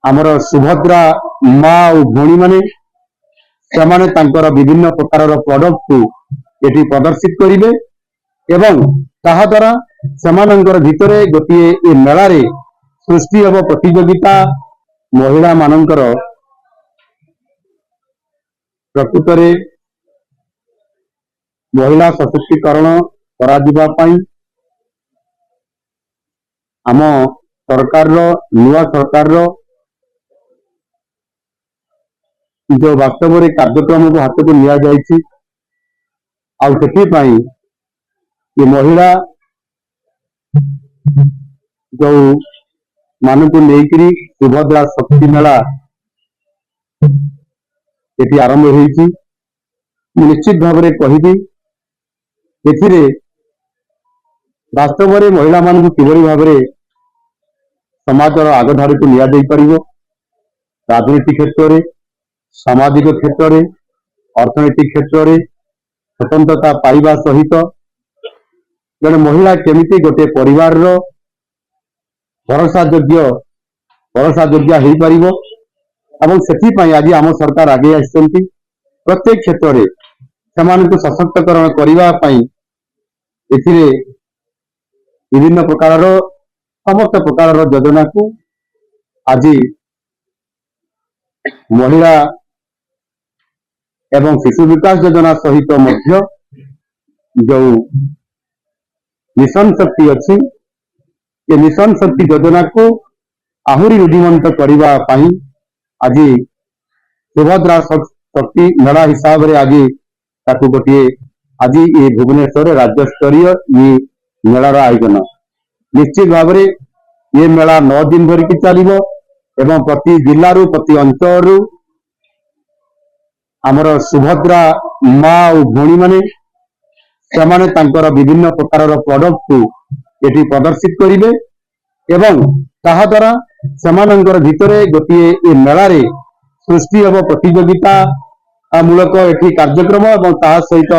आमर सुभद्रा माँ और भौणी माने सेमाने तांकर विभिन्न प्रकार प्रोडक्ट को ये प्रदर्शित करेंगे एवं ताहा द्वारा सेमानंकर भितरे गोटे ए मेला रे सृष्टि हब प्रतियोगिता महिला मानंकर प्रकृत रे महिला सशक्तिकरण करा दिबा पई आम सरकार नुआ सरकार जो वास्तव में कार्यक्रम को हाथ को लिया जायछि आउ सेथिपाई ये महिला जो मान को लेकरी सुभद्रा शक्ति मेला ये आरंभ होईछि निश्चित भाव में कहिबी एथिरे वास्तव में महिला मान को किभली भाव में समाज आगधाड़ी को लिया जाई परिबो राजनीतिक क्षेत्र में सामाजिक क्षेत्र में अर्थनैतिक क्षेत्र में स्वतंत्रता पाइबा सहित जड़े महिला केमिति गोटे परिवार भरोसा योग्य हो पारिबो एवं सेथिपाई आज आम सरकार आगे आसिछन्ति प्रत्येक क्षेत्र में सेमानकु सशक्तकरण करिबा पई एथिरे विभिन्न प्रकार समस्त प्रकार योजना को आज महिला एवं शिशु विकास योजना सहित मध्य जो मिशन शक्ति अच्छी ये मिशन शक्ति योजना को आहुरी रुद्धिमंत करने आज सुभद्रा शक्ति मेला हिसाब से आज ताकू गोटे आज ये भुवनेश्वर राज्य स्तरीय ये मेलार आयोजन निश्चित भाव में ये मेला 9 दिन धरिकी चलो एवं प्रति जिलू प्रति अंचल आमर सुभद्रा माँ और भौणी माने सेमाने तांकर विभिन्न प्रकार प्रोडक्ट को ये प्रदर्शित करेंगे एवं ताहा द्वारा सेमानंकर भितरे गोटे ए मेला रे सृष्टि हब प्रतियोगिता मूलक एठी कार्यक्रम एवं ताहा सहित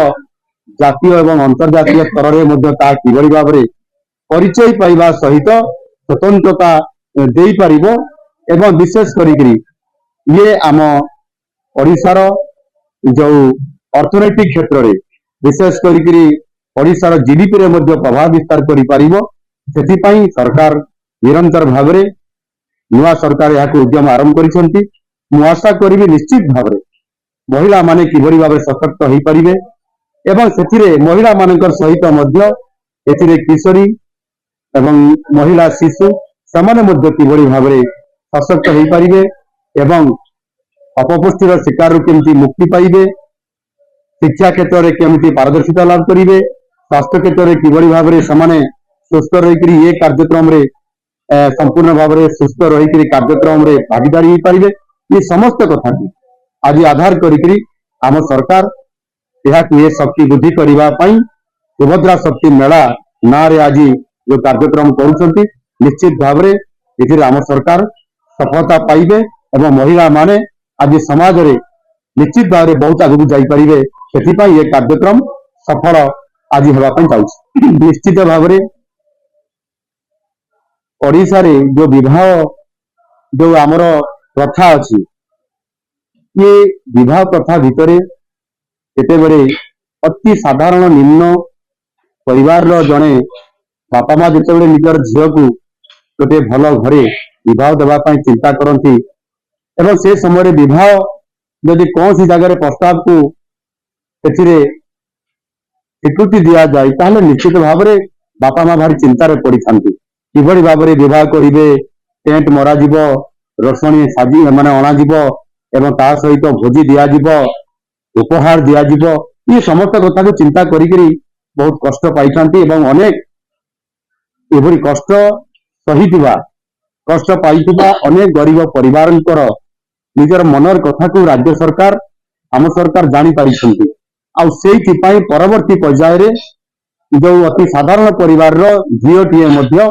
जातीय एवं अंतर्जातीय स्तर में किभली भाव में परिचय पाइबा सहित स्वतंत्रता दे पारिबो एवं विशेष करी ये आम ओडिशार जो अर्थनैतिक क्षेत्र में विशेष करी ओडिशार जीडीपी रे मध्य प्रभाव विस्तार करि पारिबो सेथिपाई सरकार निरंतर भाव में नुआ सरकार यहाँ उद्यम आरंभ करिसेंति मु आशा करी निश्चित भाव में महिला माने किभली भाव सशक्त हो पारिबे एवं सेथिरे महिला मानकर सहित मध्य एथिरे किशोरी एवं महिला शिशु सेमाने मध्य किभली भाव में सशक्त हो पारिबे एवं अपपुष्टिर शिकार केमती मुक्ति पाइबे शिक्षा क्षेत्र में केमती पारदर्शिता लाभ करेंगे स्वास्थ्य क्षेत्र में किभली भाव में समाने सुस्थ रही ये कार्यक्रम रे संपूर्ण भाव में सुस्थ रही कार्यक्रम रे भागीदारी हो पारे ये समस्त कथा की आज आधार करी आम सरकार ये शक्ति वृद्धि करने सुभद्रा शक्ति मेला ना रे आज जो कार्यक्रम करुँच निश्चित भाव में ये आम सरकार सफलता पाइबे एवं महिला माने आज समाज रे निश्चित भाव में बहुत आगू जापारे से ये कार्यक्रम सफल आज होगापी जाऊँ निश्चित भाव में ओडिशा रे जो विवाह जो आमर प्रथा अच्छी ये विवाह प्रथा भितर केतेबेले अति साधारण निम्न परिवार जड़े बापा माँ जो निजर झील को गोटे भल घरे विवाह देवाई चिंता करती एवं से समय विवाह जदि कौन सी जगह प्रस्ताव को स्वीकृति दि जाए ताहले निश्चित भाव में बापा माँ भारी चिंतार पड़ी था किभली भाव में विवाह करेंगे टेंट मरा रोषणी साजी माने अणाजिब एवं ता सहित भोजी दिज्व उपहार दिज्व ये समस्त कथा को चिंता करी बहुत कष्ट पाई अनेक एभली कष्ट सही कष्ट पाई अनेक गरीब परिवार निजर मनर कथा को राज्य सरकार आम सरकार जानी पारिछन्ति आउ सेइथिपाई परवर्ती पर्याय रे जो अति साधारण परिवार झीटीए मध्य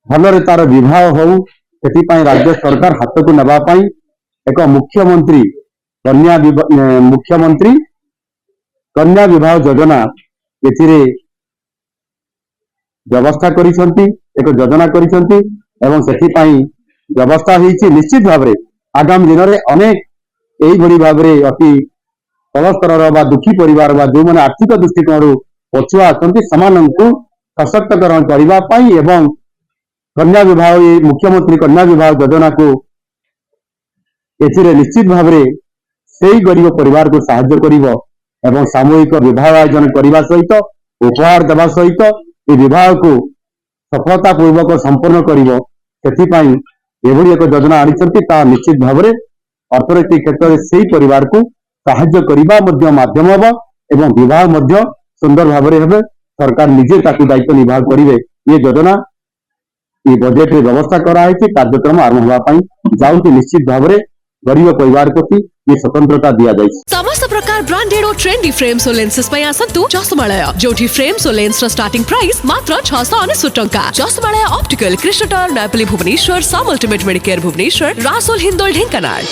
भलरे तार विवाह हो सेथिपाई राज्य सरकार हाथ को नेबापाई एक मुख्यमंत्री कन्या विवाह योजना एथिरे व्यवस्था करिसंती एक योजना करिसंती एवं सेथिपाई व्यवस्था होईछि निश्चित भाव में आगामी दिन में अनेक यही भाव में अति तल स्तर बा दुखी परिवार बा जो मैंने आर्थिक दृष्टिकोण पछुआ आसती से सशक्तकरण करने एवं कन्या विवाह मुख्यमंत्री कन्या विवाह योजना को निश्चित भाव में से गरीब परिवार को साहाय्य करिवो एवं सामूहिक विवाह आयोजन करने सहित उपहार देवा सहित ये विवाह को सफलता पूर्वक संपन्न करिवो सेथिपाई एभली एक योजना आनिछंती ता निश्चित भाव में अर्थनैतिक क्षेत्र में से परिवार को साहाय्य करने मध्य माध्यम हम एवं विवाह मध्य सुंदर भाव में हेबे सरकार निजे ताकू दायित्व निर्वाह करिवे ये योजना ये बजेट रे व्यवस्था कराई कार्यक्रम आरंभ होगा जाऊँगी निश्चित भाव में गरीब परिवार प्रति ये स्वतंत्रता दिया जाए समस्त प्रकार ब्रांडेड और ट्रेंडी फ्रेम्स और लेंसेस पे आसतु चश्मालय जोठी फ्रेम्स और लेंस रो स्टार्टिंग प्राइस मात्र 699 टंका चश्मालय ऑप्टिकल कृष्णटार नैपली भुवनेश्वर साम अल्टीमेट मेडिकेयर भुवनेश्वर रासोल हिंदोल ढेंकानाल।